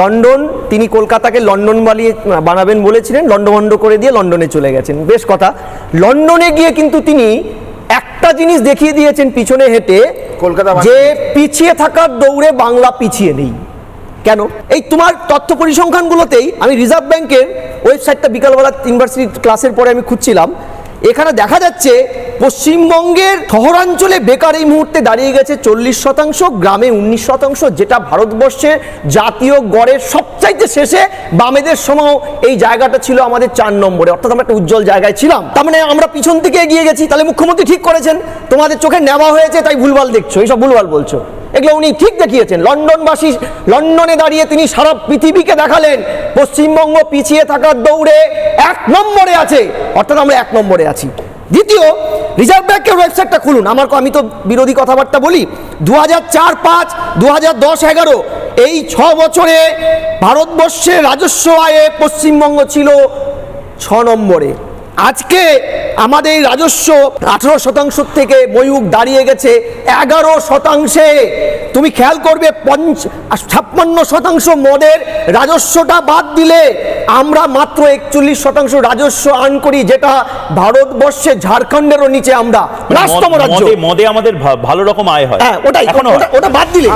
London, তিনি কলকাতাকে London বানাবেন বলেছিলেন, লন্ডভন্ড করে দিয়ে লন্ডনে চলে গেছেন, বেশ কথা। লন্ডনে গিয়ে কিন্তু তিনি একটা জিনিস দেখিয়ে দিয়েছেন পিছনে হেঁটে, কলকাতা যে পিছিয়ে থাকার দৌড়ে বাংলা পিছিয়ে নেই। কেন? এই তোমার তথ্য পরিসংখ্যানগুলোতেই আমি রিজার্ভ ব্যাংকের ওয়েবসাইটটা বিকালবেলা ইউনিভার্সিটি ক্লাসের পরে আমি খুঁজছিলাম, এখানে দেখা যাচ্ছে পশ্চিমবঙ্গের শহরাঞ্চলে বেকার এই মুহূর্তে দাঁড়িয়ে গেছে 40%, গ্রামে 19%, যেটা ভারতবর্ষের জাতীয় গড়ের সবচাইতে শেষে। বামেদের সময় এই জায়গাটা ছিল আমাদের 4 নম্বরে, অর্থাৎ আমরা একটা উজ্জ্বল জায়গায় ছিলাম। তার মানে আমরা পিছন থেকে এগিয়ে গেছি। তাহলে মুখ্যমন্ত্রী ঠিক করেছেন, তোমাদের চোখে নেওয়া হয়েছে তাই ভুলভাল দেখছো, এইসব ভুলভাল বলছো, এগুলো উনি ঠিক দেখিয়েছেন। লন্ডনবাসী, লন্ডনে দাঁড়িয়ে তিনি সারা পৃথিবীকে দেখালেন পশ্চিমবঙ্গ পিছিয়ে থাকার দৌড়ে 1 নম্বরে আছে, অর্থাৎ আমরা 1 নম্বরে আছি। দ্বিতীয়, রিজার্ভ ব্যাংকের ওয়েবসাইটটা খুলুন। আমি তো বিরোধী কথাবার্তা বলি। 2004-05, 2010-11 এই 6 বছরে ভারতবর্ষের রাজস্ব আয়ে পশ্চিমবঙ্গ ছিল 6 নম্বরে। আজকে আমাদের রাজস্ব 18% থেকে ময়ূক দাঁড়িয়ে গেছে 11%। তুমি খেয়াল করবে 56% মদের রাজস্বটা বাদ দিলে আমরা মাত্র 41% রাজস্ব আর্ন করি, যেটা ভারতবর্ষে ঝাড়খণ্ডেরও নিচে আমরা লাস্টতম রাজ্য। মদে আমাদের ভালো রকম আয় হয়। হ্যাঁ, ওটা বাদ দিলে